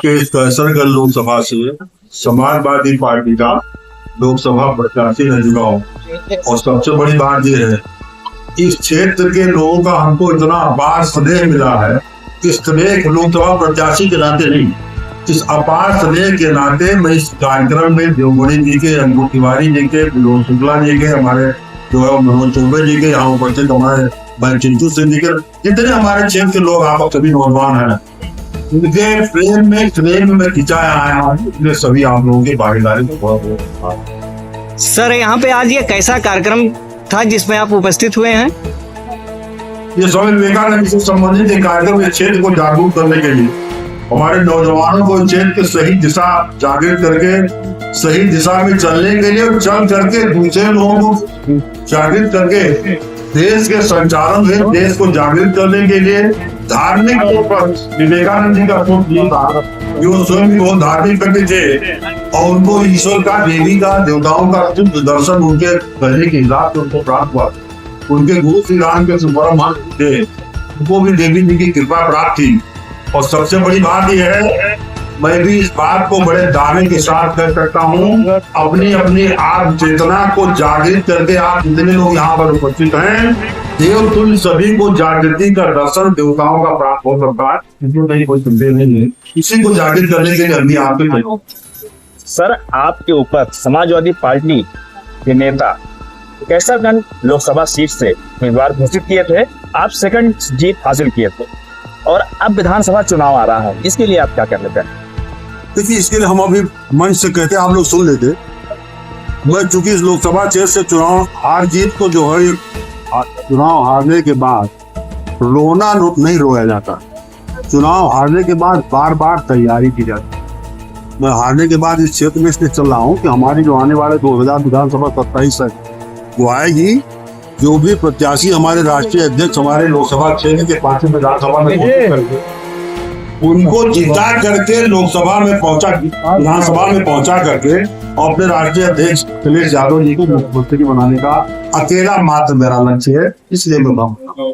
के कैसरगंज लोकसभा से समाजवादी पार्टी का लोकसभा प्रत्याशी रह चुका हूँ। और सबसे बड़ी बात यह है, इस क्षेत्र के लोगों का हमको इतना अपार स्नेह मिला है। इस स्नेह लोकसभा प्रत्याशी के नाते नहीं, इस अपार स्नेह के नाते मैं इस कार्यक्रम में देवगुणी जी के, अंकुर तिवारी जी के, विनोद शुक्ला जी के, हमारे जो है मनोज चौबे जी के, यहाँ उपस्थित हमारे भाई चिंटू सिंह जी के, जितने हमारे क्षेत्र के लोग आप सभी नौजवान हैं, उनके प्रेम में मैं खिंचाया आया हूँ। इसलिए सभी आप लोगों की भागीदारी को बहुत। सर, यहाँ पे आज ये कैसा कार्यक्रम था जिसमें आप उपस्थित हुए हैं? ये स्वामी विवेकानंद से संबंधित एक कार्यक्रम इस क्षेत्र को जागरूक करने के लिए, हमारे नौजवानों को क्षेत्र की सही दिशा जागृत करके, सही दिशा में चलने के लिए, चल करके दूसरे लोगों को जागृत करके देश के संचालन में देश को जागृत करने के लिए धार्मिक तौर पर विवेकानंद जी का जो स्वयं वो धार्मिक व्यक्ति थे और उनको ईश्वर का, देवी का, देवताओं का दर्शन उनके करने के हिसाब से उनको प्राप्त हुआ। उनके गुरु श्री राम के परम थे, उनको भी देवी जी की कृपा प्राप्त थी। और सबसे बड़ी बात यह है, मैं भी इस बात को बड़े दावे के साथ कर सकता हूँ, अपनी अपनी आत्म चेतना को जागृत करके आप जितने लोग यहाँ पर उपस्थित हैं, देव तुल्य सभी को जागृति का दर्शन देवताओं का प्राप्त हो सकता है, इसमें कहीं कोई संदेह नहीं है। इसी को जागृत करने के लिए अभी आपके सर, आपके ऊपर समाजवादी पार्टी के नेता कैसरगंज लोकसभा सीट से उम्मीदवार घोषित किए थे, आप सेकंड जीत हासिल किए थे और अब विधानसभा चुनाव आ रहा है, इसके लिए आप क्या कहना चाहते हैं? देखिए, इसके लिए हम अभी मंच से कहते हैं, आप लोग सुन लेते। मैं चूंकि इस लोकसभा क्षेत्र से चुनाव हार जीत को जो है, चुनाव हारने के बाद रोना नहीं रोया जाता। चुनाव हारने के बाद बार बार तैयारी की जाती। मैं हारने के बाद इस क्षेत्र में इसलिए चल रहा हूँ कि हमारी जो आने वाले 2000 विधानसभा 27 है वो आएगी। जो भी प्रत्याशी हमारे राष्ट्रीय अध्यक्ष हमारे लोकसभा क्षेत्र के 5 विधानसभा में उनको जिता करके लोकसभा में पहुंचा, विधानसभा में पहुंचा करके और अपने राष्ट्रीय अध्यक्ष अखिलेश यादव जी को मुख्यमंत्री बनाने का अकेला मात्र मेरा लक्ष्य है। इसलिए मैं बताऊं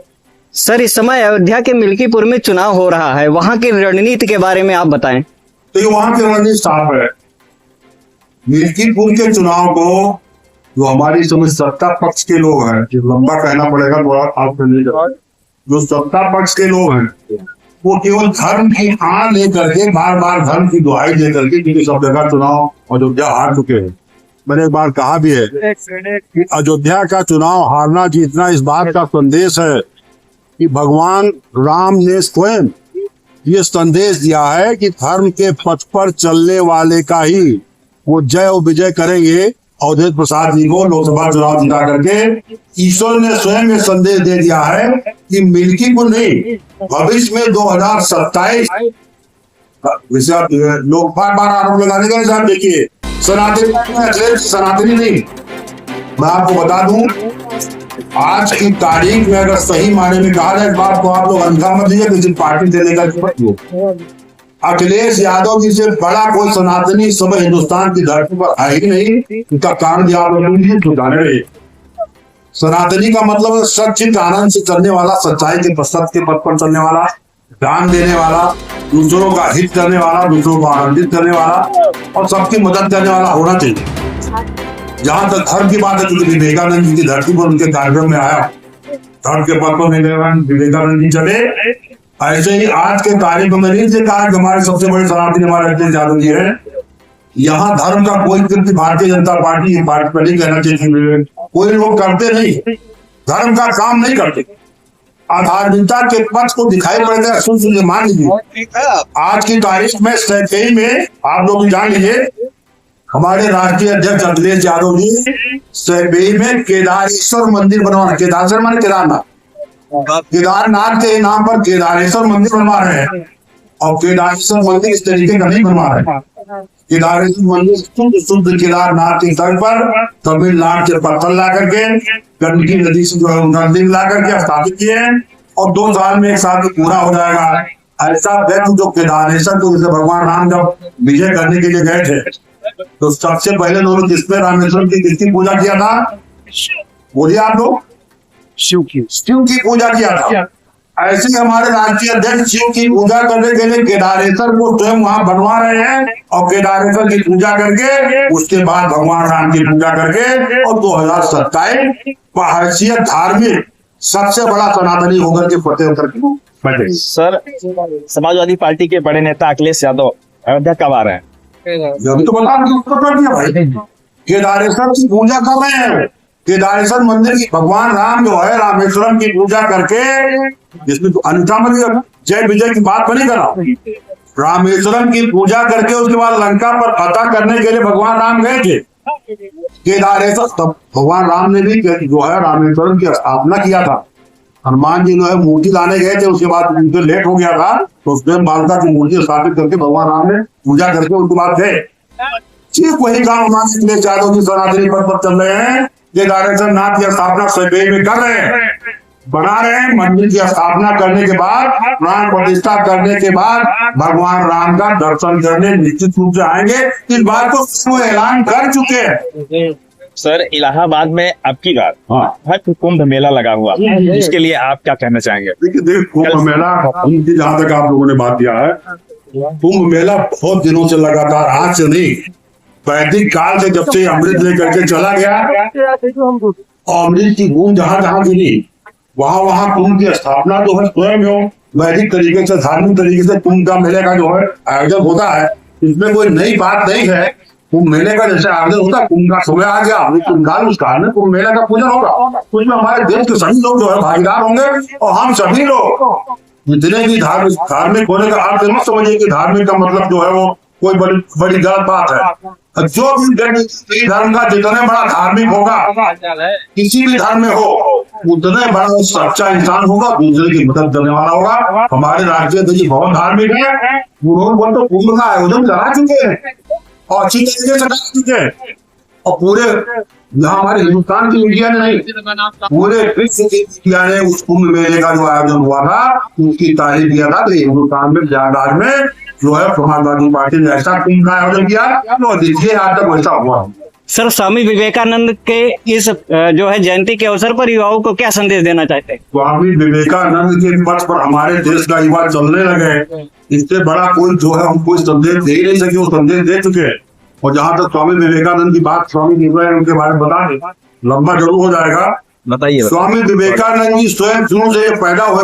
सर, इस समय अयोध्या के मिल्कीपुर में चुनाव हो रहा है, वहाँ की रणनीति के बारे में आप बताएं। तो ये वहाँ की रणनीति साफ है। मिल्कीपुर के चुनाव को जो हमारी समझ सत्ता पक्ष के लोग हैं, लंबा कहना पड़ेगा थोड़ा, आप जो सत्ता पक्ष के लोग हैं वो केवल धर्म की आड़ लेकर के, बार बार धर्म की दुहाई लेकर के, क्योंकि सब जगह चुनाव अयोध्या हार चुके हैं। मैंने एक बार कहा भी है कि अयोध्या का चुनाव हारना जीतना इस बात का संदेश है कि भगवान राम ने स्वयं ये संदेश दिया है कि धर्म के पथ पर चलने वाले का ही वो जय और विजय करेंगे। अवधेश प्रसाद जी को लोकसभा चुनाव जिता करके ईश्वर ने स्वयं ये संदेश दे दिया है कि मिल्कीपुर नहीं, भविष्य में 2027 लोग बार बार आरोप लगाने का हिसाब देखिए, सनातनी नहीं। मैं आपको बता दूं, आज की तारीख में अगर सही मायने में कहा जाए, बात को आप लोग अंधा मत लीजिए, किसी पार्टी देने का अखिलेश यादव जी से बड़ा कोई सनातनी सब हिंदुस्तान की धरती पर है ही नहीं। इसका कारण आप सनातनी का मतलब सच्चित आनंद से चलने वाला, सच्चाई के सत्य के पथ पर चलने वाला, ध्यान देने वाला, दूसरों का हित करने वाला, दूसरों को आनंदित करने वाला और सबकी मदद करने वाला होना चाहिए। जहां तक धर्म की बात है, क्योंकि विवेकानंद जी की धरती पर उनके कार्यक्रम में आया, धर्म के पथ पर विवेकानंद जी चले। ऐसे ही आज के तारीख में नहीं से कहा कि हमारे सबसे बड़े सनातनी हमारे अखिलेश यादव जी है। यहाँ धर्म का कोई कृत्य भारतीय जनता पार्टी पर नहीं कहना चाहिए, कोई लोग करते नहीं, धर्म का काम नहीं करते, आधार्मिकता के पथ को दिखाई पड़ता है। सुन मान लीजिए, आज की तारीख में सैकई में आप लोग जान लीजिए, हमारे राष्ट्रीय अध्यक्ष अखिलेश यादव जी सैकई में केदारेश्वर मंदिर बनवाना, केदारेश्वर माने केदारनाथ, केदारनाथ के नाम पर केदारेश्वर मंदिर बनवा रहे हैं। और केदारेश्वर मंदिर इस तरीके का नहीं बनवा रहे हैं। केदारेश्वर मंदिर शुद्ध केदारनाथ के तट पर तमिलनाडु से पत्थर ला करके, गंडकी नदी से जो है मंदिर ला करके स्थापित किए हैं और 2 साल में एक साल में पूरा हो जाएगा। ऐसा व्यक्ति जो केदारेश्वर को जैसे भगवान राम जब विजय करने के लिए गए थे, तो सबसे पहले उन्होंने किसमें रामेश्वर की किसकी पूजा किया था? बोलिए आप लोग। शिव की पूजा किया था। ऐसे हमारे राष्ट्रीय अध्यक्ष शिव की पूजा करने के लिए केदारेश्वर को स्वयं वहां बनवा रहे हैं और केदारेश्वर की पूजा करके उसके बाद भगवान राम की पूजा करके और 2027 हैसियत धार्मिक सबसे बड़ा सनातनी होकर के फतेह करके बैठे। सर, समाजवादी पार्टी के बड़े नेता अखिलेश यादव अयोध्या कब आ रहे हैं? जब तो बता दिया भाई, केदारेश्वर की पूजा कर रहे हैं। केदारेश्वर मंदिर की भगवान राम जो है रामेश्वरम की पूजा करके, जिसमें तो अनुष्ठान बनी जय विजय की बात बनी करा, रामेश्वरम की पूजा करके उसके बाद लंका पर फतह करने के लिए भगवान राम गए थे केदारेश्वर। तब भगवान राम ने भी जो है रामेश्वरम की स्थापना किया था। हनुमान जी जो है मूर्ति लाने गए थे, उसके बाद उनसे लेट हो गया था तो स्वयं बालका की मूर्ति स्थापित करके भगवान राम ने पूजा करके उसके बाद गए। सिर्फ वही काम हमारे अखिलेश यादव की सनातनी पद पर चल रहे हैं। केदारेश्वर नाथ की स्थापना सैपेई में कर रहे हैं, बना रहे हैं। मंदिर की स्थापना करने के बाद, प्राण प्रतिष्ठा करने के बाद भगवान राम का दर्शन करने निश्चित रूप से आएंगे। इस बात को वो ऐलान कर चुके हैं। सर, इलाहाबाद में अब की बार कुंभ मेला लगा हुआ, इसके लिए आप क्या कहना चाहेंगे? देखिए कुंभ मेला, जहाँ तक आप लोगों ने बात किया है, कुंभ मेला बहुत दिनों से लगातार, आज से नहीं, वैदिक काल से जब से अमृत लेकर के चला गया और अमृत की बूंद जहाँ जहाँ गिरी वहां वहां कुंभ की स्थापना जो है स्वयं हो वैदिक तरीके से, धार्मिक तरीके से कुंभ का मेले का जो है आयोजन होता है। इसमें कोई नई बात नहीं है। कुंभ मेले का जैसे आयोजन होता है, कुंभ का समय आ गया, कुंभ में कुंभ मेला का पूजन होगा, उसमें हमारे देश के सभी लोग जो है भागीदार होंगे और हम सभी लोग जितने भी धार्मिक होने का अर्थ मत समझिए कि धार्मिक का मतलब जो है वो कोई बड़ी गलत बात है। जो भी धर्म का जितने बड़ा धार्मिक होगा, किसी भी धर्म में हो, उतने बड़ा सच्चा इंसान होगा, दूसरे की मदद करने वाला होगा। हमारे राष्ट्रीय अध्यक्ष बहुत धार्मिक है, वो तो कुंभ का आयोजन करा चुके हैं और अच्छी तरीके से करा चुके हैं। और पूरे यहाँ हमारे हिंदुस्तान की इंडिया ने नहीं, पूरे विश्व की इंडिया ने उस कुंभ मेले का जो आयोजन हुआ था उसकी तारीफ किया था। तो हिंदुस्तान में प्रयागराज में जो है समाजवादी पार्टी ने ऐसा कुंभ का आयोजन किया तो देखिए आज तक वैसा हुआ। सर, स्वामी विवेकानंद के इस जो है जयंती के अवसर पर युवाओं को क्या संदेश देना चाहते हैं? स्वामी विवेकानंद के पथ पर हमारे देश का युवा चलने लगे, इससे बड़ा कोई जो है हम कोई संदेश दे ही नहीं सके, वो संदेश दे चुके हैं। और जहां तक स्वामी विवेकानंद की बात, स्वामी विवेकानंद के बारे में बता दें, लंबा जरूर हो जाएगा, बताइए। स्वामी विवेकानंद जी स्वयं शुरू से पैदा हुए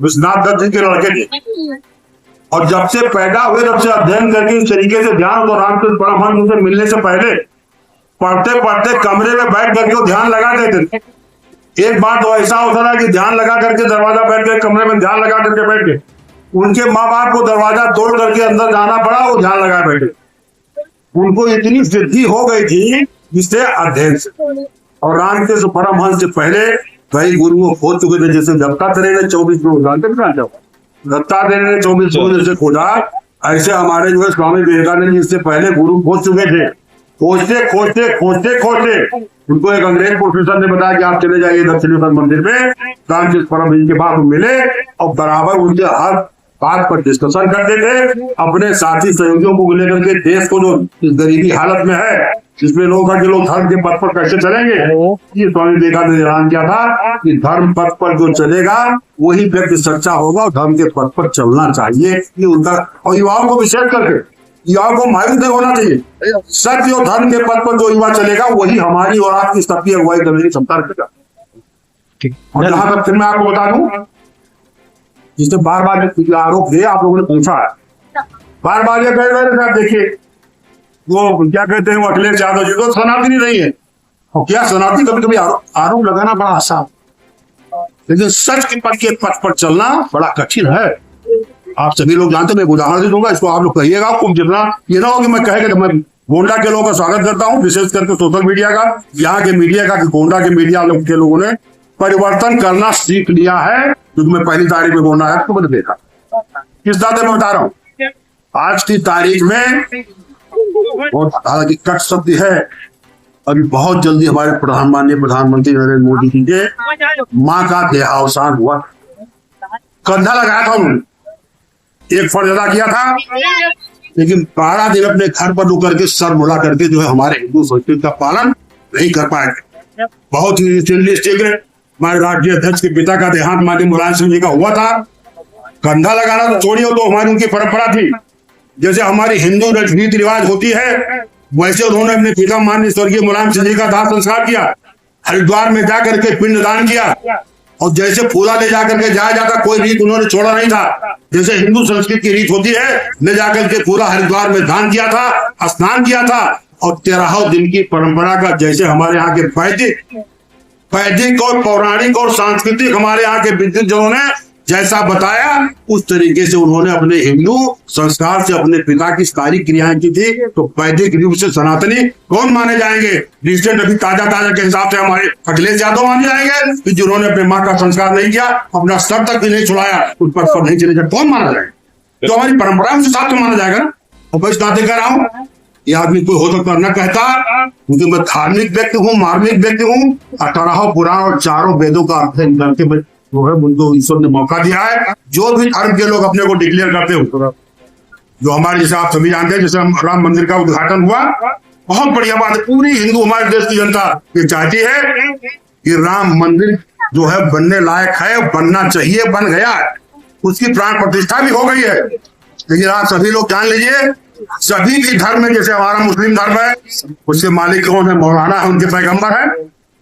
विश्वनाथ दत्त जी के लड़के थे और जब से पैदा हुए तब से अध्ययन करके इस तरीके से ध्यान तो रामकृष्ण परमहंस से मिलने से पहले पढ़ते पढ़ते कमरे में बैठ करके वो ध्यान लगा देते थे। एक बार तो ऐसा होता था कि ध्यान लगा करके दरवाजा बैठ के कमरे में ध्यान लगा करके बैठ के उनके माँ बाप को दरवाजा तोड़ करके अंदर जाना पड़ा, वो ध्यान लगा बैठे। उनको इतनी सिद्धि हो गई थी जिससे अध्ययन से। और रामकृष्ण परमहंस से पहले कई गुरुओं हो चुके थे, जैसे दत्तात्रेय ने 24 लोग जानते थे, दत्तात्रेय ने 24 लोग से खोजा, ऐसे हमारे जो है स्वामी विवेकानंद जी इससे पहले गुरु खोज चुके थे। खोजते खोजते खोजते खोजते उनको एक अंग्रेज प्रोफेसर ने बताया कि आप चले जाइए दक्षिणेश्वर मंदिर में, रामकृष्ण परमहंस के बाद मिले और बराबर उनके हर बात पर डिस्कशन करते थे। अपने साथी सहयोगियों को लेकर के देश को जो इस गरीबी हालत में है, जिसमें लोग धर्म के पथ पर कैसे चलेंगे, ये स्वामी विवेकानंद ने ऐलान किया था कि धर्म पथ पर जो चलेगा वही व्यक्ति सच्चा होगा और धर्म के पथ पर चलना चाहिए। ये उनका, और युवाओं को विशेष करके युवाओं को मायूस नहीं होना चाहिए। सत्य और धर्म के पथ पर जो युवा चलेगा वही हमारी और आपकी सबकी अगुवाई करने की क्षमता रखेगा। और जहां तक फिर मैं आपको बता दूं, जिससे बार बार आरोप है, आप लोगों ने पूछा है, बार बार ये कह रहे थे, आप देखिए वो क्या कहते हैं, वो अखिलेश यादव जी तो सनातनी नहीं है। और क्या सनातनी कभी कभी आरोप लगाना बड़ा आसान, लेकिन सच के पथ पर चलना बड़ा कठिन है। आप सभी लोग जानते हैं, मैं उदाहरण दे दूंगा, इसको आप लोग कहिएगा। आपको जितना ये ना हो कि मैं कहेगा मैं गोंडा के लोगों का स्वागत करता हूं, विशेष करके सोशल मीडिया का, यहाँ के मीडिया का, गोंडा के मीडिया के लोगों ने परिवर्तन करना सीख लिया है, क्योंकि मैं पहली तारीख में गोंडा है तो मैंने देखा। किस दादे में बता रहा हूँ, आज की तारीख में हालांकि कट शब्द है, अभी बहुत जल्दी हमारे माननीय प्रधानमंत्री नरेंद्र मोदी जी के माँ का देहावसान हुआ। कंधा लगाया था उन्होंने, एक फर्ज अदा किया था, लेकिन 12 दिन अपने घर पर रुक करके सर मुड़ा करके जो है हमारे हिंदू संस्कृति का पालन नहीं कर पाए। बहुत ही हमारे राष्ट्रीय अध्यक्ष के पिता का देहांत माननीय मुलायम सिंह जी का हुआ था। कंधा लगाना तो छोड़िए, तो हमारी उनकी परंपरा थी। जैसे हमारी हिंदू रीति रिवाज होती है, वैसे उन्होंने अपने पिता माननीय स्वर्गीय मुलायम सिंह जी का दाह संस्कार किया, हरिद्वार में जाकर के पिंड दान किया। और जैसे फूला ले जाकर के जाया जाता, कोई रीत उन्होंने छोड़ा नहीं था। जैसे हिंदू संस्कृति की रीत होती है, ले जाकर के पूरा हरिद्वार में दान किया था, स्नान किया था। और 13 दिन की परंपरा का जैसे हमारे यहाँ के वैदिक और पौराणिक और सांस्कृतिक हमारे यहाँ के विद्वानों ने जैसा बताया, उस तरीके से उन्होंने अपने हिंदू संस्कार से अपने पिता की सारी क्रियाएं की थी। तो वैदिक रूप से सनातनी कौन माने जाएंगे? रिसेंट अभी ताजा के हिसाब से हमारे अखिलेश यादव माने जाएंगे कि जिन्होंने अपने माँ का संस्कार नहीं किया, अपना सर तक भी नहीं छुड़ाया, उस पर सब नहीं चले जाए, कौन माना जाएगा? तो हमारी परंपरा के साथ तो माना जाएगा ना। और बस नाते कर रहा हूँ, ये आदमी कोई हो सकता न कहता, क्योंकि मैं धार्मिक व्यक्ति हूँ, मार्मिक व्यक्ति हूँ। 18 पुराण और 4 वेदों का अध्ययन करके वो है, उनको ईश्वर ने मौका दिया है। जो भी धर्म के लोग अपने को डिक्लेयर करते हो, जो हमारे जैसे आप सभी जानते हैं, जैसे राम मंदिर का उद्घाटन हुआ, बहुत बढ़िया बात है। पूरी हिंदू हमारे देश की जनता ये चाहती है कि राम मंदिर जो है बनने लायक है, बनना चाहिए, बन गया है, उसकी प्राण प्रतिष्ठा भी हो गई है। लेकिन आप सभी लोग जान लीजिए, सभी भी धर्म में, जैसे हमारा मुस्लिम धर्म है, उसके मालिक कौन है? मौलाना है, उनके पैगंबर है।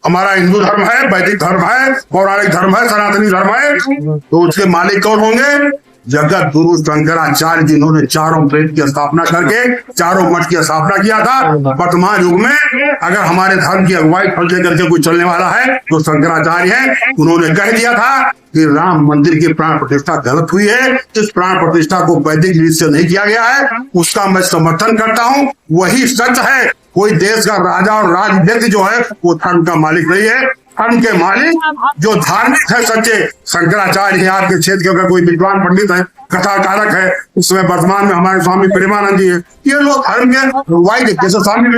हमारा हिंदू धर्म है, वैदिक धर्म है, पौराणिक धर्म है, सनातनी धर्म है, तो उसके मालिक कौन होंगे? जगत गुरु शंकराचार्य, जिन्होंने 4 वेद की स्थापना करके 4 मठ की स्थापना किया था। वर्तमान युग में अगर हमारे धर्म की अगुवाई फलते करके कोई चलने वाला है तो शंकराचार्य है। उन्होंने कह दिया था कि राम मंदिर की प्राण प्रतिष्ठा गलत हुई है, इस प्राण प्रतिष्ठा को वैदिक रीत से नहीं किया गया है, उसका मैं समर्थन करता हूँ। वही सच है। कोई देश का राजा और राज व्यक्ति जो है वो धर्म का मालिक नहीं है। धर्म के मालिक जो धार्मिक है, सच्चे शंकराचार्य है। आपके क्षेत्र के अगर कोई विद्वान पंडित है, कथाकारक है, उसमें वर्तमान में हमारे स्वामी प्रेमानंद जी है, ये लोग धर्म के अगुवाई, जैसे स्वामी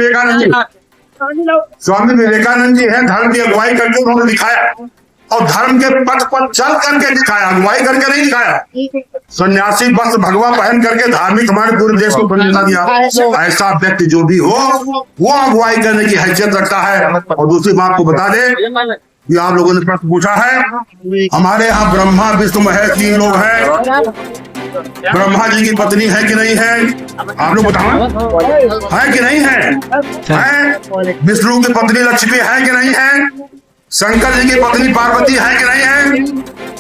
विवेकानंद जी है, धर्म की अगुवाई करके उन्होंने दिखाया, और धर्म के पथ पर चल करके दिखाया, अगुवाई करके नहीं दिखाया। सन्यासी वस्त्र भगवा पहन करके धार्मिक हमारे पूरे देश को प्रतिष्ठा दिया। ऐसा व्यक्ति जो भी हो, वो अगुवाई करने की हैसियत रखता है। और दूसरी बात को बता दे, ये आप लोगों ने प्रश्न पूछा है, हमारे यहाँ ब्रह्मा विष्णु महेश 3 लोग हैं। ब्रह्मा जी की पत्नी है कि नहीं है? आप लोग बताओ, है कि नहीं है? विष्णु की पत्नी लक्ष्मी है कि नहीं है? शंकर जी की पत्नी पार्वती है कि नहीं है?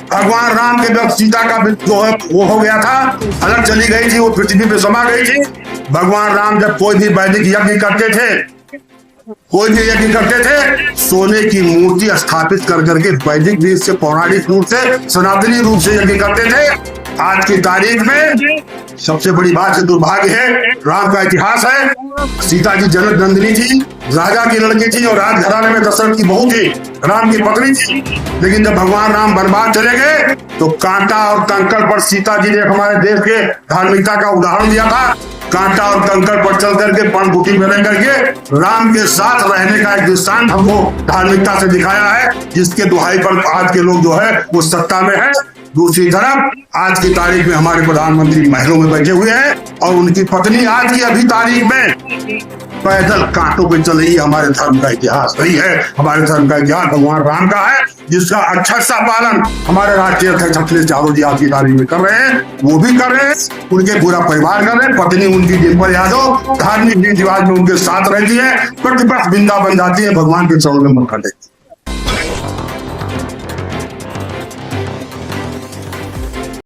भगवान राम के वक्त सीता का जो है वो हो गया था, अलग चली गई थी, वो पृथ्वी पे समा गई थी। भगवान राम जब कोई भी वैदिक यज्ञ करते थे, सोने की मूर्ति स्थापित कर करके वैदिक रीत से, पौराणिक रूप से, सनातनी रूप से यज्ञ करते थे। आज की तारीख में सबसे बड़ी बात है, दुर्भाग्य है, राम का इतिहास है। सीता जी जनक नंदिनी थी, राजा की लड़की थी, और राजघराने में दशरथ की बहू थी, राम की पत्नी थी। लेकिन जब भगवान राम बर्बाद चले गए तो कांटा और कंकड़ पर, सीता जी ने हमारे देश के धार्मिकता का उदाहरण दिया था। कांटा और कंकड़ पर चल करके, पनघुटी में रह करके राम के साथ रहने का एक दृष्टांत हमको धार्मिकता से दिखाया है, जिसके दुहाई पर आज के लोग जो है वो सत्ता में है। दूसरी तरफ आज की तारीख में हमारे प्रधानमंत्री महलों में बैठे हुए हैं, और उनकी पत्नी आज की अभी तारीख में पैदल कांटों पे चल रही है। हमारे धर्म का इतिहास नहीं है। हमारे धर्म का इतिहास भगवान राम का है, जिसका अच्छा सा पालन हमारे राष्ट्रीय अध्यक्ष अखिलेश यादव जी आज की तारीख में कर रहे हैं, वो भी कर रहे हैं, उनके पूरा परिवार कर रहे हैं। पत्नी उनकी डिम्पल यादव धार्मिक रीति रिवाज में उनके साथ रहती है, प्रतिपक्ष बिंदा बन जाती है, भगवान के चरणों में मन कर देती है।